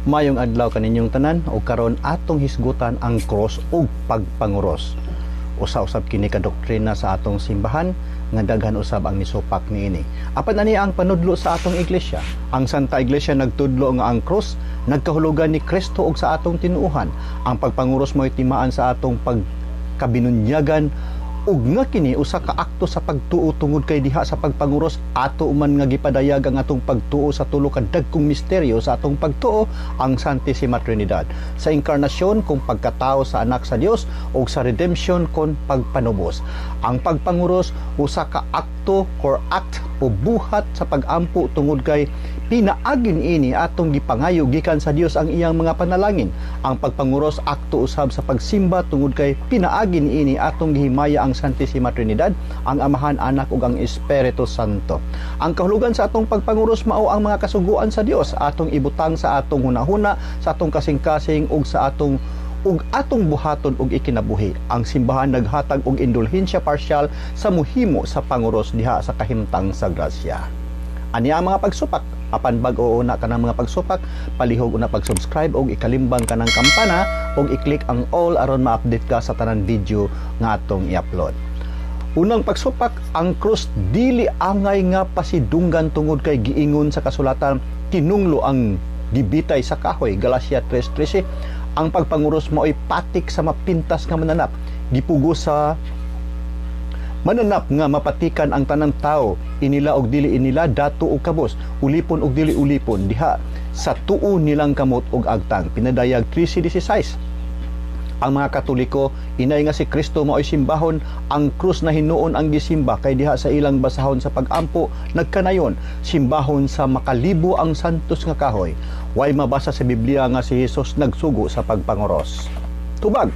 Mayong adlaw kaninyong tanan o karon atong hisgutan ang cross ug pagpanguros. Usa-usab kini ka doktrina sa atong simbahan nga daghan usab ang nisupak niini. Apan ani ang panudlo sa atong iglesia. Ang Santa Iglesia nagtudlo nga ang cross nagkahulugan ni Kristo ug sa atong tinuohan. Ang pagpanguros mo'y timaan sa atong pagkabinunyagan ug nga kini usa ka akto sa pagtuo tungod kay diha sa pagpanguros ato man nga gipadayag ang atong pagtuo sa tulo ka dagkong misteryo sa atong pagtuo, ang Santissima Trinidad, sa inkarnasyon kung pagkatao sa anak sa Dios ug sa redemption kon pagpanubos. Ang pagpanguros usa ka akto or act o buhat sa pagampo tungod kay pinaagin ini atong gipangayo gikan sa Dios ang iyang mga panalangin. Ang pagpanguros akto usab sa pagsimba tungod kay pinaagin ini atong gihimaya ang Santissima Trinidad, ang Amahan, Anak ug ang Espiritu Santo. Ang kahulugan sa atong pagpanguros mao ang mga kasuguan sa Dios atong ibutang sa atong hunahuna, sa atong kasing-kasing ug sa atong buhaton ug ikinabuhi. Ang simbahan naghatag og indulhensya partial sa muhimo sa panguros diha sa kahimtang sa grasya. Ani ang mga pagsupak. Apan bag-o una ka ng mga pagsupak, palihog una pag-subscribe ug ikalimbang ka ng kampana ug i-click ang all aron ma-update ka sa tanan video nga atong i-upload. Unang pagsupak, ang krus dili angay nga pasidunggan tungod kay giingon sa kasulatan tinunglo ang gibitay sa kahoy, Galacia 3:13. Ang pagpanguros mo ay patik sa mapintas nga mananap, gipugo sa mananap nga mapatikan ang tanang tao, inila og dili inila, dato og kabos, ulipon og dili ulipon, diha sa tuo nilang kamot og agtang. Pinadayag 13:16. Ang mga Katoliko inay nga si Kristo mao'y simbahon, ang krus na hinuon ang gisimba kay diha sa ilang basahon sa pagampo nagkanayon simbahon sa makalibo ang santos nga kahoy. Way mabasa sa Biblia nga si Hesus nagsugo sa pagpanguros. Tubag,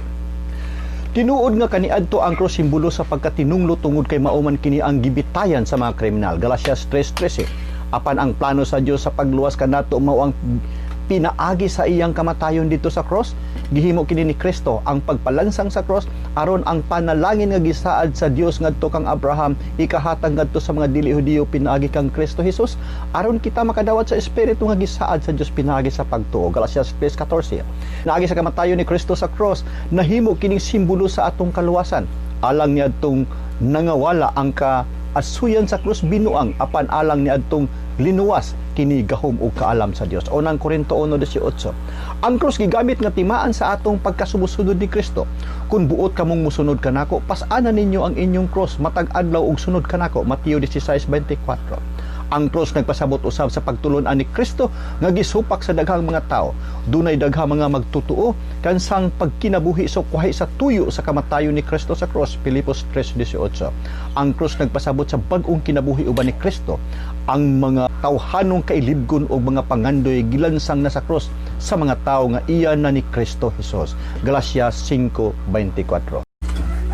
tinuod nga kaniadto ang krus simbolo sa pagkatinunglo tungod kay mauman kini ang gibitayan sa mga kriminal, Galacia 3:13. Apan ang plano sa Dios sa pagluwas kanato mao ang pinaagi sa iyang kamatayon dito sa cross. Gihimo kini ni Kristo ang pagpalansang sa cross aron ang panalangin nga gisaad sa Dios ngadto kang Abraham ikahatag ngadto sa mga dili Hudiyo pinaagi kang Kristo Jesus aron kita makadawat sa espiritu nga gisaad sa Dios pinaagi sa pagtuo, Galacia 3:14. Naagi sa kamatayon ni Kristo sa cross nahimo kining simbolo sa atong kaluwasan. Alang niadtong nangawala ang kaasuyan sa cross binuang, apan alang niadtong linuwas kini gahom og kaalam sa Dios. Unang Korinto 1:18. Ang krus gigamit nga timaan sa atong pagkasumusunod ni Kristo. Kung buot kamong musunod kanako, pas-ana ninyo ang inyong krus matag adlaw og sunod kanako, Mateo 16:24. Ang krus nagpasabot usab sa pagtulon-an ni Kristo nga gisupak sa daghang mga tao. Dunay daghang mga magtutuo kansang pagkinabuhi sukwahi sa tuyo sa kamatayon ni Kristo sa krus, Filipos 3:18. Ang krus nagpasabot sa bag-ong kinabuhi uban ni Kristo. Ang mga tawhanong kailibgon o mga pangandoy gilansang na sa krus sa mga tao nga iya na ni Kristo Jesus, Galacia 5:24.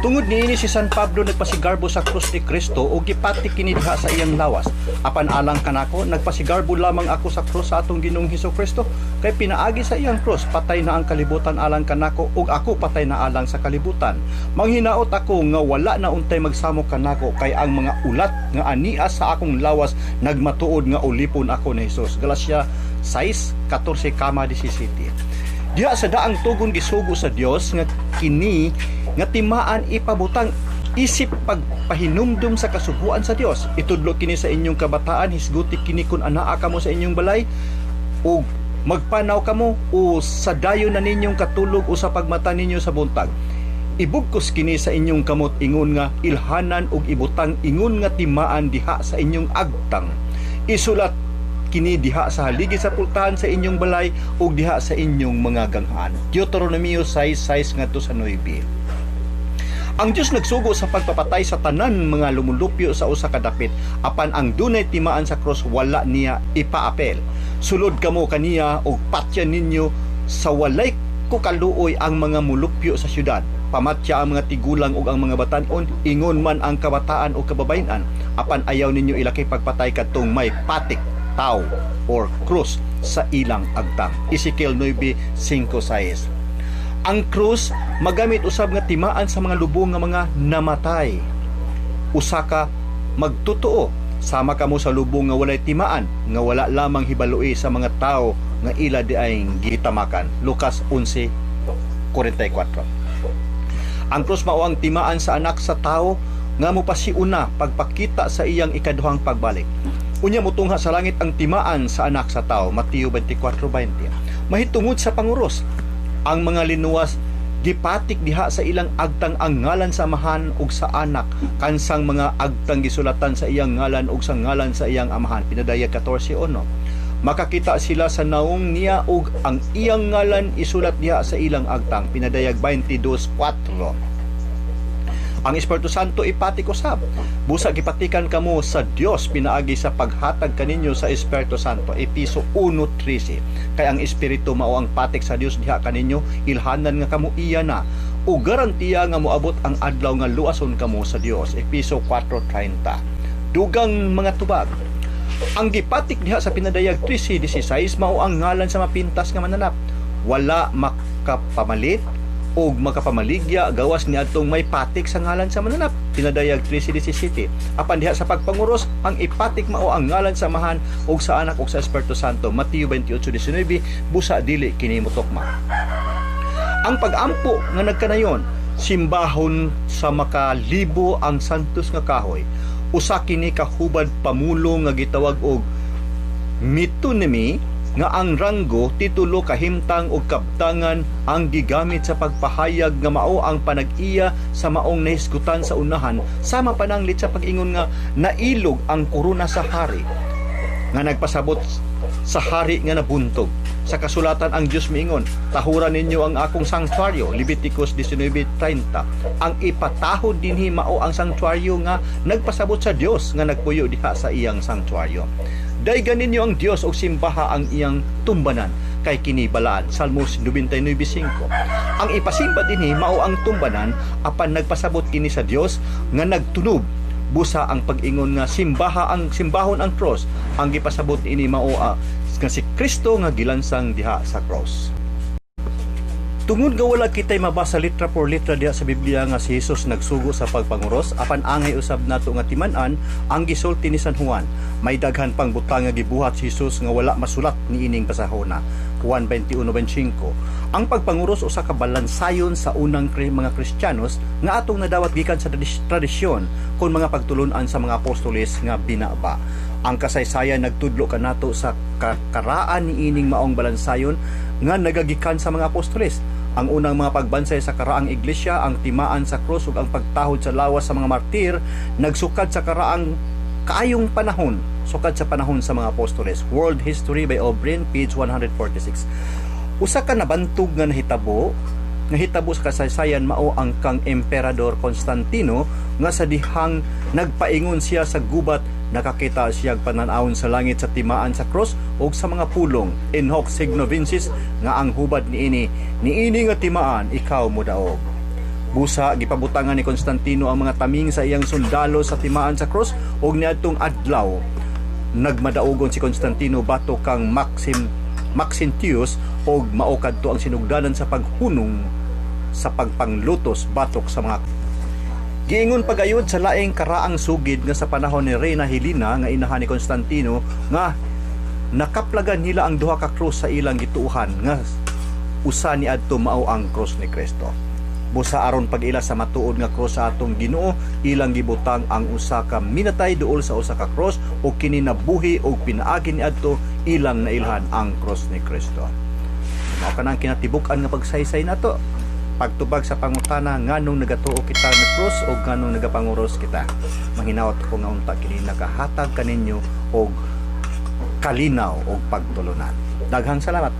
Tungod niini si San Pablo nagpasigarbo sa krus ni Kristo ug gipatik kini diha sa iyang lawas. Apan alang kanako, nagpasigarbo lamang ako sa krus sa atong Ginoong Hesukristo kay pinaagi sa iyang krus patay na ang kalibutan alang kanako ug ako patay na alang sa kalibutan. Manghinaot ako nga wala na untay magsamo kanako kay ang mga ulat nga ania sa akong lawas nagmatuod nga ulipon ako ni Hesus, Galacia 6:14-17. Diha sa daang tugon gisugo sa Dios nga kini nga timaan ipabutang isip pagpahinumdum sa kasuguan sa Dios. Itudlo kini sa inyong kabataan, hisguti kini kun anaa kamo sa inyong balay o magpanaw kamo o sa dayon na ninyong katulog o sa pagmata ninyo sa buntag. Ibugkos kini sa inyong kamot ingon nga ilhanan ug ibutang ingon nga timaan diha sa inyong agtang. Isulat kini diha sa haligi sa pultahan sa inyong balay ug diha sa inyong mga ganghaan. Deuteronomio 6:6-9. Ang Dios nagsugo sa pagpapatay sa tanan mga lumulupyo sa usa ka dapit, apan ang dunay timaan sa cross wala niya ipaapel. Sulod kamo kaniya ug patyan ninyo sa walay kukaluoy ang mga mulupyo sa syudad. Pamatya ang mga tigulang ug ang mga batan-on, ingon man ang kabataan o kababayan-an, apan ayaw ninyo ilaki pagpatay kadtong may patik tao or krus sa ilang agtang. Ezekiel 9:5-6. Ang krus magamit usab nga timaan sa mga lubong nga mga namatay. Usa ka magtutuo, sama kamo sa lubong nga walay timaan, nga wala lamang hibaloi sa mga tao nga ila di ay gitamakan. Lucas 11:44. Ang krus mao ang timaan sa anak sa tao nga mopasiuna pagpakita sa iyang ikaduhang pagbalik. Unya motungha sa langit ang timaan sa anak sa tao, Mateo 24:20. Mahitungod sa panguros, ang mga linuwas gipatik diha sa ilang agtang ang ngalan sa amahan ug sa anak, kansang mga agtang gisulatan sa iyang ngalan ug sa ngalan sa iyang amahan. Pinadayag 14:1. Makakita sila sa naong niya ug ang iyang ngalan isulat diha sa ilang agtang. Pinadayag 22:4. Ang Espiritu Santo ipatik usab. Busa gipatikan kamo sa Dios pinaagi sa paghatag kaninyo sa Espiritu Santo. Efeso 1:13. Kay ang Espiritu mao ang patik sa Dios diha kaninyo, ilhanan nga kamo iya na o garantiya nga moabot ang adlaw nga luason kamo sa Dios. Efeso 4:30. Dugang mga tubag. Ang gipatik diha sa pinadayag 13:16 mao ang ngalan sa mapintas nga mananap. Wala makapamalit o makapamaligya gawas ni adtong may patik sa ngalan sa mananap. Pinadayag 13:17. Apan diha sa pagpanguros, ang ipatik mao ang ngalan sa amahan o sa anak o sa Espiritu Santo. Mateo 28:19. Busa dili kini motokma. Ang pag-ampo nga nagkanayon, simbahon sa makalibo ang santos nga kahoy. Usa kini kahubad pamulo nga gitawag og metonymy, nga ang ranggo, titulo, kahimtang ug kabtangan ang gigamit sa pagpahayag nga mao ang panag-iya sa maong nahisgutan sa unahan, sama pananglit sa pag-ingon nga nailog ang korona sa hari nga nagpasabot sa hari nga nabuntog. Sa kasulatan ang Dios miingon, tahuran ninyo ang akong sanctuaryo, Leviticus 19:30. Ang ipatahod dinhi mao ang sanctuaryo nga nagpasabot sa Dios nga nagpuyo diha sa iyang sanctuaryo. Daygan ninyo ang Dios og simbaha ang iyang tumbanan, kay kini balaan, Salmos 99:5. Ang ipasimba dinhi mao ang tumbanan apan nagpasabot kini sa Dios nga nagtunob. Busa ang pag-ingon nga simbaha ang simbahon ang cross, ang gipasabot ini mao nga si Kristo nga gilansang diha sa cross. Tungod nga wala kitay mabasa litra por litra diha sa Biblia nga si Jesus nagsugo sa pagpanguros, apan angay usab nato nga timan-an ang gisulti ni San Juan. May daghan pang butang nga gibuhat si Jesus nga wala masulat ni ining basahona. Juan 21:25. Ang pagpanguros usa ka balansayon sa unang mga Kristiyanos nga atong nadawat gikan sa tradisyon kon mga pagtulon-an sa mga apostoles nga binaba. Ang kasaysayan nagtudlo kanato sa karaan ni ining maong balansayon nga nagagikan sa mga apostoles. Ang unang mga pagbansay sa karaang iglesia, ang timaan sa krus ug ang pagtahod sa lawas sa mga martir, nagsukad sa karaang kaayong panahon, sukad sa panahon sa mga apostoles. World History by O'Brien, page 146. Usa ka nabantog nga nahitabo sa kasaysayan mao ang kang Emperador Constantino nga sa dihang nagpaingon siya sa gubat, nakakita siya panan-awon sa langit sa timaan sa cross ug sa mga pulong. In hoc signo vincis, nga ang hubad niini nga timaan ikaw mo daog. Busa gipabutangan ni Constantino ang mga taming sa iyang sundalo sa timaan sa cross ug niadtong adlaw nagmadaugon si Constantino batok kang Maxentius ug mao kadto ang sinugdanan sa paghunong sa pagpanglutos batok sa mga giingon pagayod sa laing karaang sugid nga sa panahon ni Reyna Helena nga inahan ni Constantino nga nakaplagan nila ang duha ka krus sa ilang gituuhan nga usa ni adto mao ang krus ni Kristo. Busa aron pag-ila sa matuod nga krus sa atong Ginoo, ilang gibutang ang usa ka minatay duol sa usa ka krus ug kini nabuhi ug pinaagi ni adto ilang nailhan ang krus ni Kristo. Mao kanang kinatibuk-an nga pagsaysay nato. Pagtubag sa pangutana nganong nagatuo kita na krus o nganong nagapanguros kita. Manghinaot ko nga unta kini nakahatag kaninyo og kalinaw og pagtulunan. Daghang salamat.